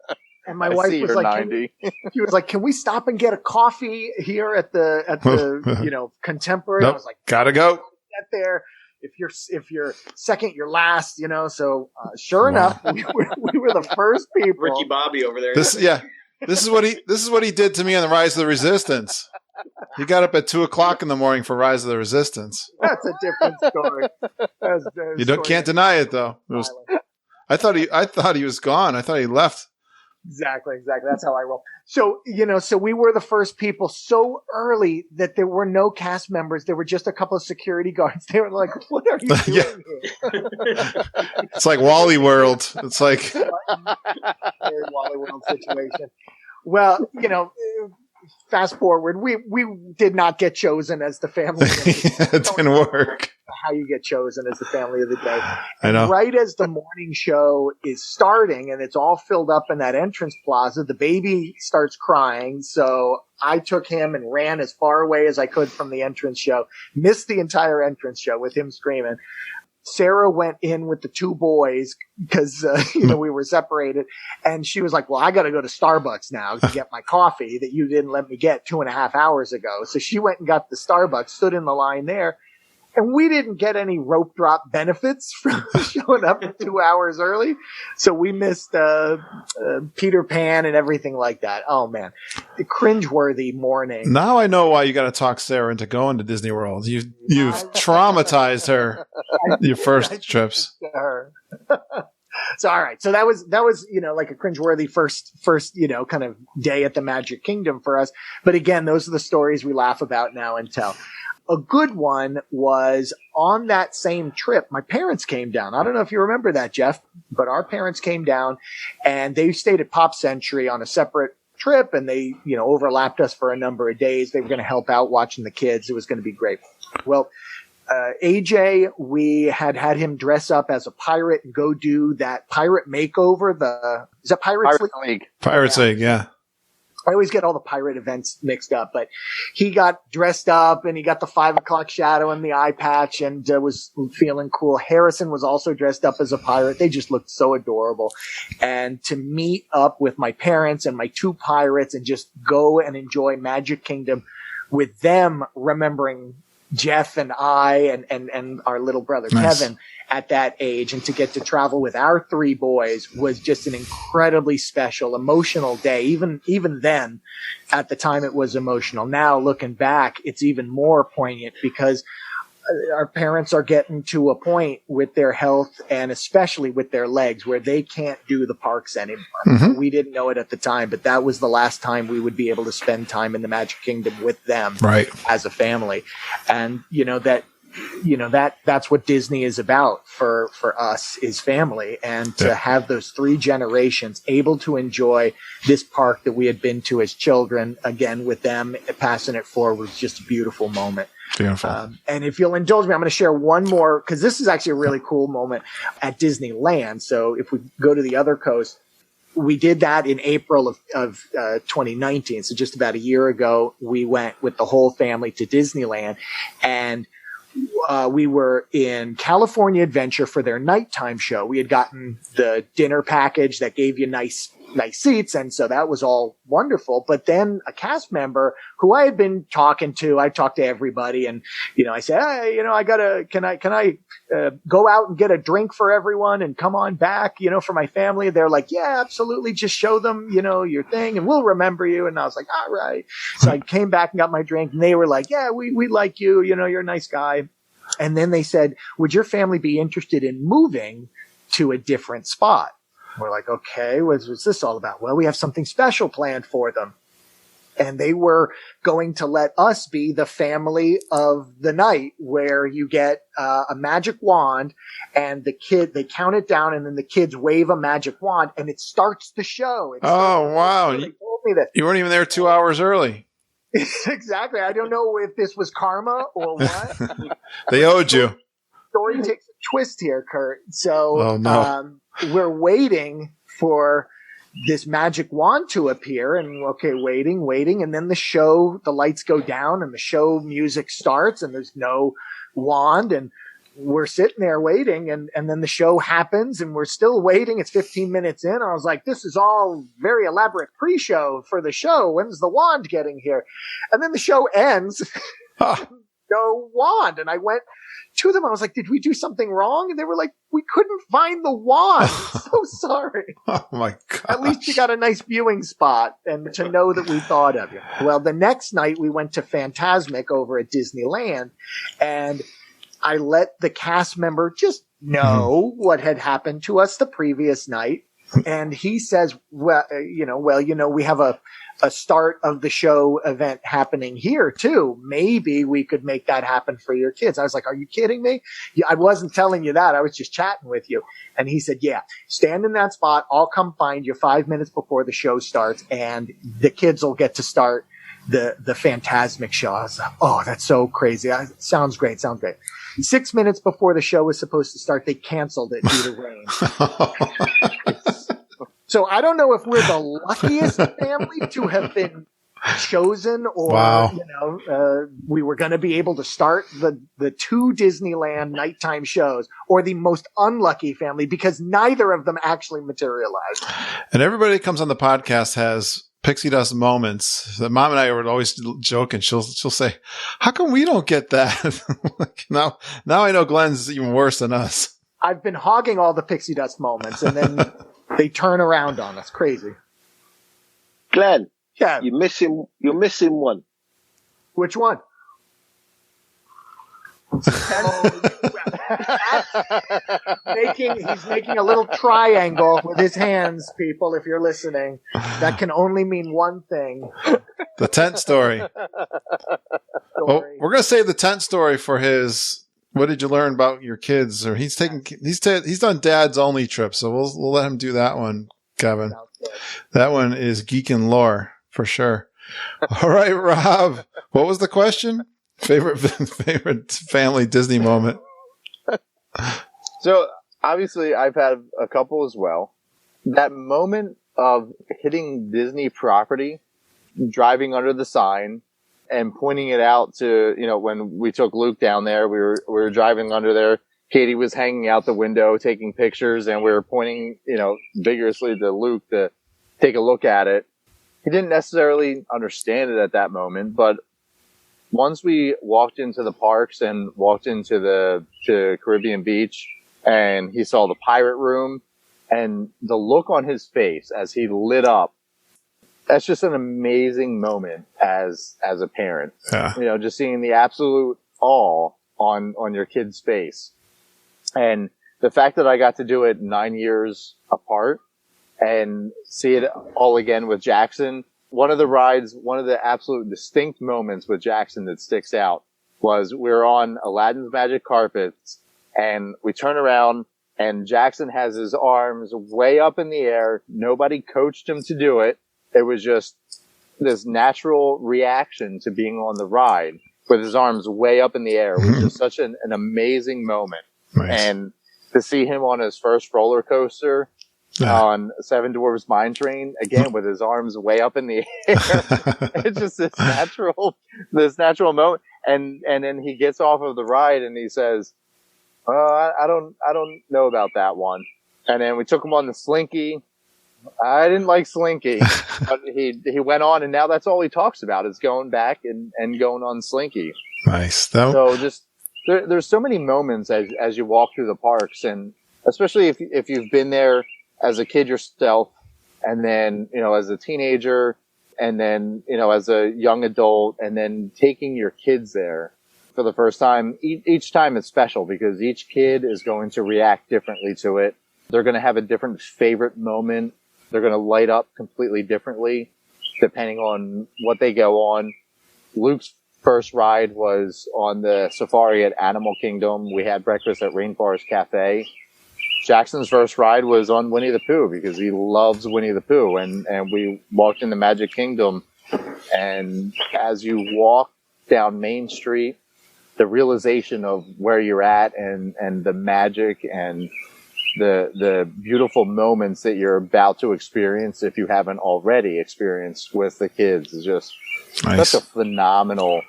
And my wife was like, 90. She was like, can we stop and get a coffee here at the Contemporary? Nope, I was like, gotta go. Get there. If you're second, you're last, So sure enough, we were the first people. Ricky Bobby over there. This is what he did to me on the Rise of the Resistance. He got up at 2:00 in the morning for Rise of the Resistance. That's a different story. Can't deny it though. I thought he was gone. I thought he left. Exactly. That's how I roll. So, so we were the first people so early that there were no cast members. There were just a couple of security guards. They were like, what are you doing here? It's like Wally World. It's like very Wally World situation. Well, fast forward, we did not get chosen as the family. It didn't work. How you get chosen as the family of the day. I know. And right as the morning show is starting and it's all filled up in that entrance plaza, the baby starts crying. So I took him and ran as far away as I could from the entrance show, missed the entire entrance show with him screaming. Sarah went in with the 2 boys because, we were separated, and she was like, well, I got to go to Starbucks now to get my coffee that you didn't let me get 2.5 hours ago. So she went and got the Starbucks, stood in the line there. And we didn't get any rope drop benefits from showing up 2 hours early. So we missed Peter Pan and everything like that. Oh, man. The cringeworthy morning. Now I know why you got to talk Sarah into going to Disney World. You've traumatized her your first trips. So, all right. So that was, like a cringeworthy first, kind of day at the Magic Kingdom for us. But again, those are the stories we laugh about now and tell. A good one was on that same trip. My parents came down. I don't know if you remember that, Jeff, but our parents came down and they stayed at Pop Century on a separate trip, and they, overlapped us for a number of days. They were going to help out watching the kids. It was going to be great. Well, AJ, we had him dress up as a pirate and go do that pirate makeover. Is that Pirates League? Pirates League, yeah. I always get all the pirate events mixed up, but he got dressed up and he got the 5 o'clock shadow and the eye patch and was feeling cool. Harrison was also dressed up as a pirate. They just looked so adorable. And to meet up with my parents and my 2 pirates and just go and enjoy Magic Kingdom with them, remembering Jeff and I and our little brother Kevin at that age, and to get to travel with our 3 boys was just an incredibly special, emotional day. Even then, at the time, it was emotional. Now, looking back, it's even more poignant because our parents are getting to a point with their health and especially with their legs where they can't do the parks anymore. Mm-hmm. We didn't know it at the time, but that was the last time we would be able to spend time in the Magic Kingdom with them as a family. And, that's what Disney is about for us, is family. And to have those 3 generations able to enjoy this park that we had been to as children, again, with them, passing it forward, was just a beautiful moment. Beautiful. And if you'll indulge me, I'm going to share one more, because this is actually a really cool moment at Disneyland. So if we go to the other coast, we did that in April of 2019. So just about a year ago, we went with the whole family to Disneyland, and we were in California Adventure for their nighttime show. We had gotten the dinner package that gave you nice seats. And so that was all wonderful. But then a cast member who I had been talking to, I talked to everybody, and, I said, hey, can I go out and get a drink for everyone and come on back, for my family? They're like, yeah, absolutely. Just show them, your thing and we'll remember you. And I was like, all right. So I came back and got my drink, and they were like, yeah, we like you. You're a nice guy. And then they said, would your family be interested in moving to a different spot? We're like, okay, what's this all about? Well, we have something special planned for them. And they were going to let us be the family of the night, where you get a magic wand, and they count it down, and then the kids wave a magic wand and it starts the show. Wow. They told me that. You weren't even there 2 hours early. Exactly. I don't know if this was karma or what. They owed you. Story takes a twist here, Kurt. So we're waiting for this magic wand to appear, and waiting. And then the lights go down and the show music starts, and there's no wand, and we're sitting there waiting, and then the show happens, and we're still waiting. It's 15 minutes in. I was like, this is all very elaborate pre-show for the show. When's the wand getting here? And then the show ends. No wand. And I went to them. I was like, did we do something wrong? And they were like, we couldn't find the wand. So sorry. Oh my God. At least you got a nice viewing spot, and to know that we thought of you. Well, the next night we went to Fantasmic over at Disneyland, and I let the cast member just know what had happened to us the previous night. And he says, we have a start of the show event happening here too. Maybe we could make that happen for your kids. I was like, are you kidding me? I wasn't telling you that. I was just chatting with you. And he said, yeah, stand in that spot. I'll come find you 5 minutes before the show starts, and the kids will get to start the Fantasmic show. I was like, oh, that's so crazy. Sounds great. 6 minutes before the show was supposed to start, they canceled it due to rain. So I don't know if we're the luckiest family to have been chosen, or, we were going to be able to start the 2 Disneyland nighttime shows, or the most unlucky family, because neither of them actually materialized. And everybody that comes on the podcast has pixie dust moments. The mom and I would always joke, and she'll say, how come we don't get that? now I know Glen's even worse than us. I've been hogging all the pixie dust moments, and then they turn around on us. Crazy. Glen. Yeah. You're missing one. Which one? He's making a little triangle with his hands, people, if you're listening. That can only mean one thing. The tent story. Well, we're going to save the tent story for his what did you learn about your kids? Or he's done dad's only trip, so we'll let him do that one, Kevin. That one is Geekin lore for sure. All right, Rob, what was the question? Favorite family Disney moment. So obviously I've had a couple as well. That moment of hitting Disney property, driving under the sign and pointing it out to, when we took Luke down there, we were driving under there. Katie was hanging out the window taking pictures, and we were pointing, vigorously to Luke to take a look at it. He didn't necessarily understand it at that moment, but once we walked into the parks and walked into to Caribbean Beach, and he saw the pirate room and the look on his face as he lit up, that's just an amazing moment as a parent. Yeah. Just seeing the absolute awe on your kid's face. And the fact that I got to do it 9 years apart and see it all again with Jackson, one of the absolute distinct moments with Jackson that sticks out was we were on Aladdin's Magic Carpets, and we turn around and Jackson has his arms way up in the air. Nobody coached him to do it. It was just this natural reaction to being on the ride with his arms way up in the air. It was just such an amazing moment. Nice. And to see him on his first roller coaster on Seven Dwarfs Mine Train, again, with his arms way up in the air. It's just this natural moment. And then he gets off of the ride and he says, I don't know about that one. And then we took him on the Slinky. I didn't like Slinky, but he went on, and now that's all he talks about is going back and going on Slinky. Nice. So just there's so many moments as you walk through the parks, and especially if you've been there as a kid yourself, and then as a teenager, and then as a young adult, and then taking your kids there for the first time. Each time it's special because each kid is going to react differently to it. They're going to have a different favorite moment. They're going to light up completely differently depending on what they go on. Luke's first ride was on the safari at Animal Kingdom. We had breakfast at Rainforest Cafe. Jackson's first ride was on Winnie the Pooh because he loves Winnie the Pooh. And we walked in the Magic Kingdom. And as you walk down Main Street, the realization of where you're at and the magic and the beautiful moments that you're about to experience, if you haven't already experienced with the kids, is just nice. Such a phenomenal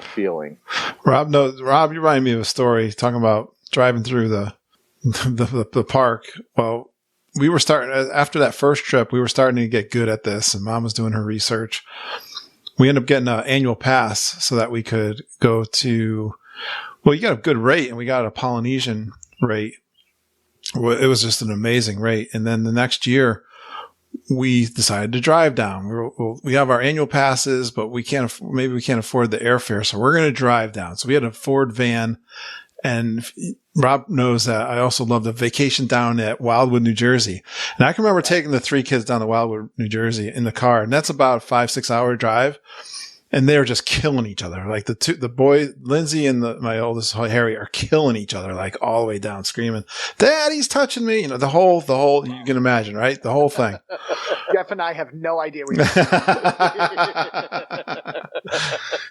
feeling. Rob, you reminded me of a story talking about driving through the park. Well, we were starting after that first trip. We were starting to get good at this, and Mom was doing her research. We ended up getting an annual pass so that we could go to. Well, you got a good rate, and we got a Polynesian rate. It was just an amazing rate. And then the next year, we decided to drive down. We have our annual passes, but maybe we can't afford the airfare, so we're going to drive down. So we had a Ford van, and Rob knows that I also love the vacation down at Wildwood, New Jersey. And I can remember taking the 3 kids down to Wildwood, New Jersey in the car, and that's about a 5-6 hour drive. And they're just killing each other. Like the boy, Lindsay and my oldest Harry are killing each other, like all the way down, screaming, "Daddy's touching me!" The whole, you can imagine, right? The whole thing. Jeff and I have no idea what you're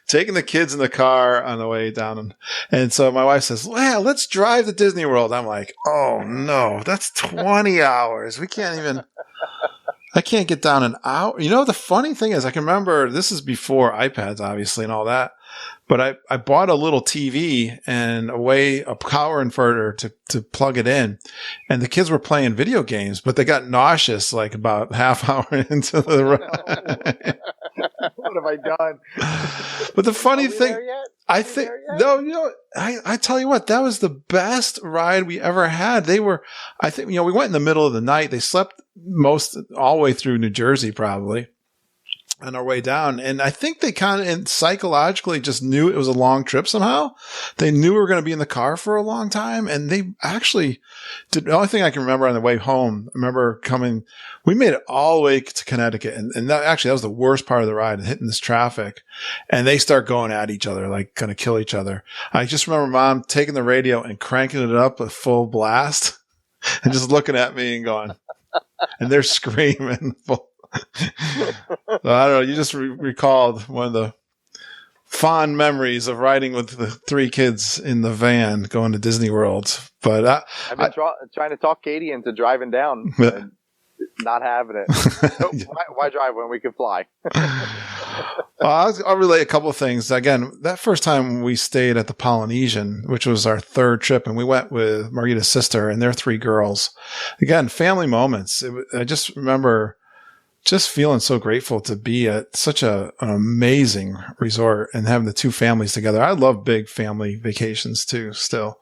Taking the kids in the car on the way down. And so my wife says, "Well, let's drive to Disney World." I'm like, "Oh no, that's 20 hours. We can't even." I can't get down an hour. The funny thing is, I can remember this is before iPads, obviously, and all that. But I bought a little TV and a power inverter to plug it in. And the kids were playing video games, but they got nauseous like about half hour into the ride. What have I done? But the funny thing, I tell you what, that was the best ride we ever had. we went in the middle of the night. They slept all the way through New Jersey, probably, on our way down. And I think they kind of psychologically just knew it was a long trip somehow. They knew we were going to be in the car for a long time. And they actually did. The only thing I can remember on the way home, I remember we made it all the way to Connecticut. And that was the worst part of the ride, hitting this traffic. And they start going at each other, like going to kill each other. I just remember Mom taking the radio and cranking it up at full blast and just looking at me and going, and they're screaming. So I don't know. You just recalled one of the fond memories of riding with the 3 kids in the van going to Disney World. But I've been trying to talk Katie into driving down and not having it. So why drive when we could fly? Well, I'll relate a couple of things. Again, that first time we stayed at the Polynesian, which was our 3rd trip, and we went with Margita's sister and their 3 girls. Again, family moments. I just remember just feeling so grateful to be at such an amazing resort and having the 2 families together. I love big family vacations too, still.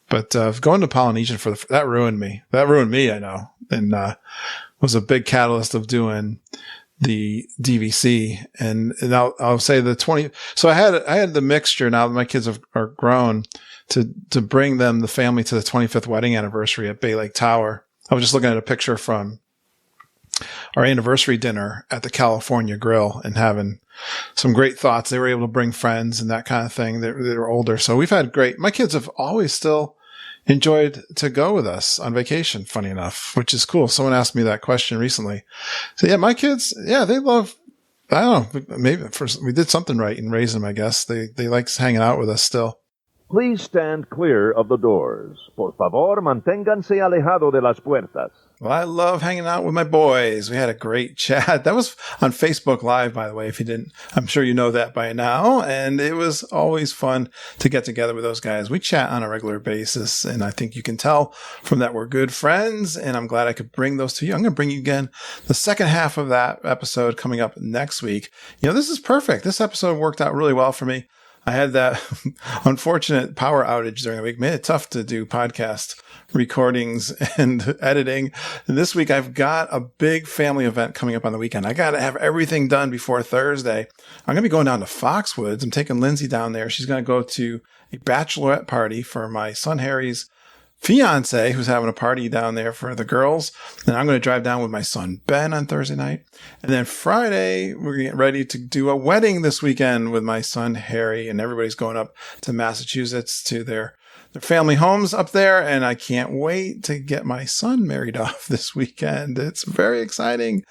But going to Polynesian that ruined me. That ruined me, I know, and was a big catalyst of doing the DVC. And I'll say the 20. So I had the mixture. Now that my kids are grown, to bring them, the family, to the 25th wedding anniversary at Bay Lake Tower. I was just looking at a picture from our anniversary dinner at the California Grill and having some great thoughts. They were able to bring friends and that kind of thing. They were older. So we've had my kids have always still enjoyed to go with us on vacation, funny enough, which is cool. Someone asked me that question recently. So yeah, my kids, they love, I don't know, maybe we did something right in raising them, I guess. They like hanging out with us still. Please stand clear of the doors. Por favor, manténganse alejado de las puertas. Well, I love hanging out with my boys. We had a great chat. That was on Facebook Live, by the way, if you didn't. I'm sure you know that by now. And it was always fun to get together with those guys. We chat on a regular basis, and I think you can tell from that we're good friends, and I'm glad I could bring those to you. I'm going to bring you again the second half of that episode coming up next week. This is perfect. This episode worked out really well for me. I had that unfortunate power outage during the week, made it tough to do podcast recordings and editing. And this week I've got a big family event coming up on the weekend. I got to have everything done before Thursday. I'm going to be going down to Foxwoods. I'm taking Lindsay down there. She's going to go to a bachelorette party for my son Harry's fiance, who's having a party down there for the girls. And I'm going to drive down with my son Ben on Thursday night. And then Friday, we're getting ready to do a wedding this weekend with my son Harry, and everybody's going up to Massachusetts to their family homes up there. And I can't wait to get my son married off this weekend. It's very exciting.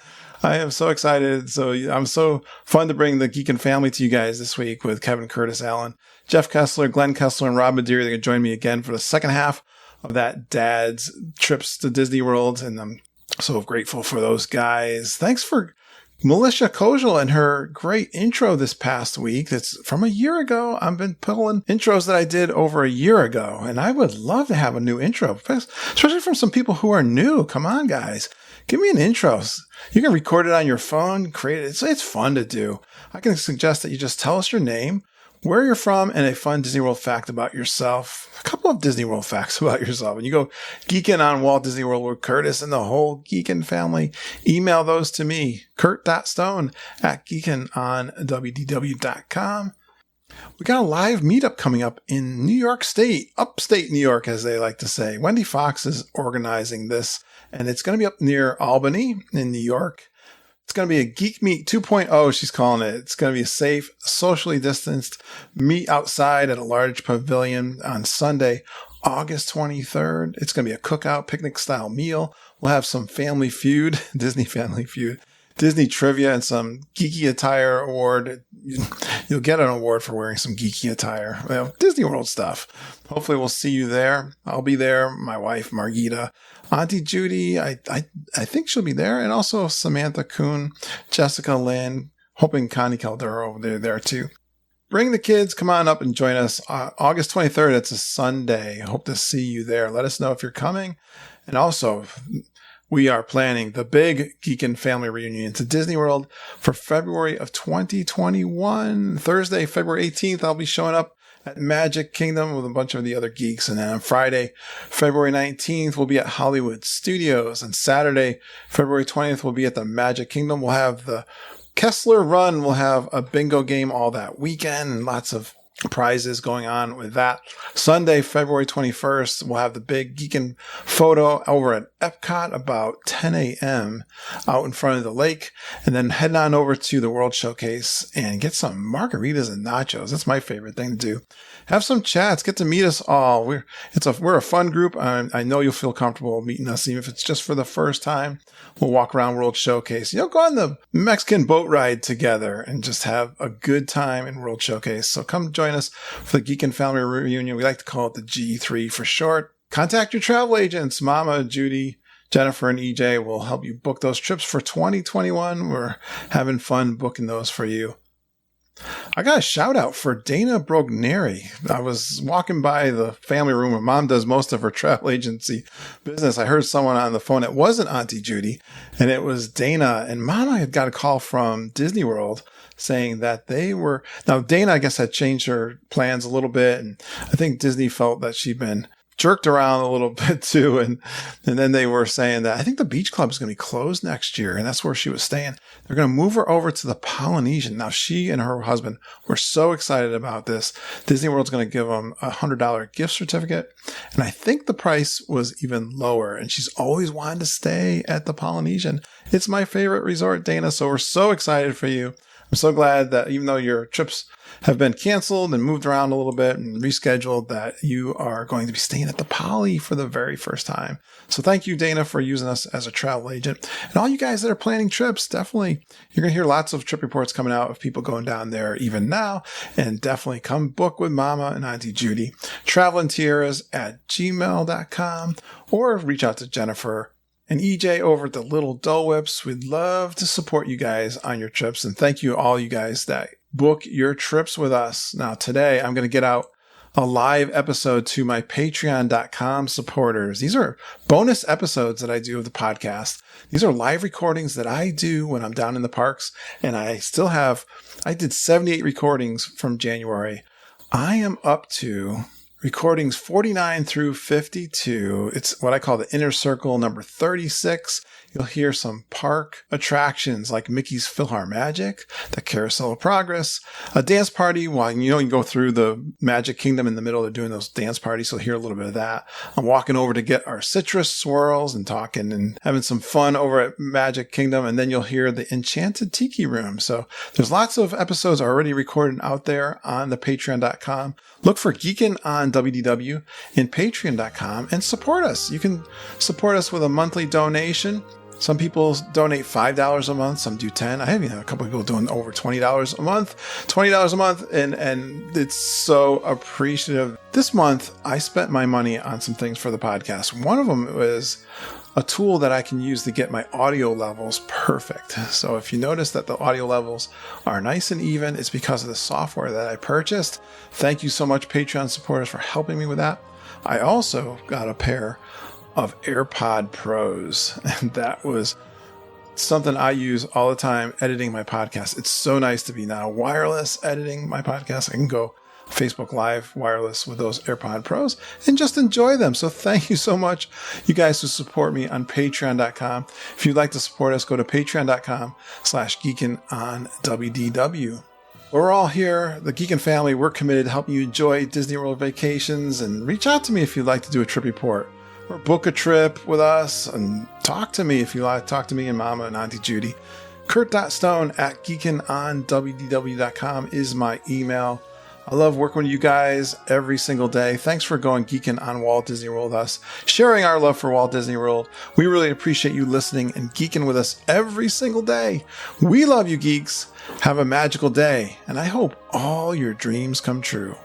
I am so excited. So I'm so fun to bring the Geekin family to you guys this week with Kevin, Curtis, Allen, Jeff Kessler, Glen Kessler, and Rob Midiri. They're going to join me again for the second half of that dad's trips to Disney World. And I'm so grateful for those guys. Thanks for Militia Kojal and her great intro this past week. That's from a year ago. I've been pulling intros that I did over a year ago, and I would love to have a new intro, especially from some people who are new. Come on, guys. Give me an intro. You can record it on your phone, create it. It's fun to do. I can suggest that you just tell us your name, where you're from, and a fun Disney World fact about yourself. A couple of Disney World facts about yourself. And you go Geekin on Walt Disney World with Curtis and the whole Geekin family. Email those to me, kurt.stone@geekinonwdw.com. We got a live meetup coming up in New York State, upstate New York, as they like to say. Wendy Fox is organizing this, and it's going to be up near Albany in New York. It's going to be a Geek Meet 2.0, she's calling it. It's going to be a safe, socially distanced meet outside at a large pavilion on Sunday, August 23rd. It's going to be a cookout, picnic-style meal. We'll have some Family Feud, Disney Family Feud, Disney trivia, and some geeky attire award. You'll get an award for wearing some geeky attire. Disney World stuff. Hopefully we'll see you there. I'll be there. My wife, Margita. Auntie Judy, I think she'll be there. And also Samantha Kuhn, Jessica Lynn, hoping Connie Caldero, they're there too. Bring the kids. Come on up and join us. August 23rd, it's a Sunday. Hope to see you there. Let us know if you're coming. And also, we are planning the big Geekin family reunion to Disney World for February of 2021. Thursday, February 18th, I'll be showing up at Magic Kingdom with a bunch of the other geeks. And then on Friday, February 19th, we'll be at Hollywood Studios. And Saturday, February 20th, we'll be at the Magic Kingdom. We'll have the Kessler run. We'll have a bingo game all that weekend and lots of prizes going on with that. Sunday, February 21st, we'll have the big Geekin photo over at Epcot about 10 a.m. out in front of the lake, and then heading on over to the World Showcase and get some margaritas and nachos. That's my favorite thing to do. Have some chats, get to meet us all. We're a fun group. I know you'll feel comfortable meeting us, even if it's just for the first time. We'll walk around World Showcase. Go on the Mexican boat ride together and just have a good time in World Showcase. So come join us for the Geekin Family Reunion. We like to call it the G3 for short. Contact your travel agents. Mama, Judy, Jennifer, and EJ will help you book those trips for 2021. We're having fun booking those for you. I got a shout out for Dana Brogneri. I was walking by the family room where Mom does most of her travel agency business. I heard someone on the phone. It wasn't Auntie Judy, and it was Dana. And Mama had got a call from Disney World saying that now Dana, I guess, had changed her plans a little bit. And I think Disney felt that she'd been jerked around a little bit too. And then they were saying that I think the beach club is going to be closed next year. And that's where she was staying. They're going to move her over to the Polynesian. Now she and her husband were so excited about this. Disney World's going to give them a $100 gift certificate. And I think the price was even lower. And she's always wanted to stay at the Polynesian. It's my favorite resort, Dana. So we're so excited for you. I'm so glad that even though your trips have been canceled and moved around a little bit and rescheduled, that you are going to be staying at the Poly for the very first time. So thank you, Dana, for using us as a travel agent. And all you guys that are planning trips, definitely, you're going to hear lots of trip reports coming out of people going down there even now. And definitely come book with Mama and Auntie Judy. travelandtiaras@gmail.com, or reach out to Jennifer and EJ over at the Little Dole Whips. We'd love to support you guys on your trips. And thank you all you guys that book your trips with us. Now today I'm going to get out a live episode to my patreon.com supporters. These are bonus episodes that I do of the podcast. These are live recordings that I do when I'm down in the parks. And I did 78 recordings from January. I am up to recordings 49 through 52. It's what I call the Inner Circle number 36. You'll hear some park attractions like Mickey's PhilharMagic, the Carousel of Progress, a dance party while you go through the Magic Kingdom in the middle. They're doing those dance parties, so you'll hear a little bit of that. I'm walking over to get our citrus swirls and talking and having some fun over at Magic Kingdom, and then you'll hear the Enchanted Tiki Room. So there's lots of episodes already recorded out there on the patreon.com. Look for Geekin on WDW in patreon.com and support us. You can support us with a monthly donation. Some people donate $5 a month. Some do $10. I have a couple of people doing over $20 a month. $20 a month, and it's so appreciative. This month, I spent my money on some things for the podcast. One of them was a tool that I can use to get my audio levels perfect. So if you notice that the audio levels are nice and even, it's because of the software that I purchased. Thank you so much, Patreon supporters, for helping me with that. I also got a pair of AirPod Pros, and that was something I use all the time editing my podcast. It's so nice to be now wireless editing my podcast. I can go Facebook Live wireless with those AirPod Pros and just enjoy them. So thank you so much, you guys who support me on patreon.com. If you'd like to support us, go to patreon.com/Geekin on WDW. We're all here, the Geekin family. We're committed to helping you enjoy Disney World vacations, and reach out to me if you'd like to do a trip report or book a trip with us, and talk to me if you like. Talk to me and Mama and Auntie Judy. Kurt.stone@geekinonwdw.com is my email. I love working with you guys every single day. Thanks for going Geekin on Walt Disney World with us, sharing our love for Walt Disney World. We really appreciate you listening and geeking with us every single day. We love you, geeks. Have a magical day, and I hope all your dreams come true.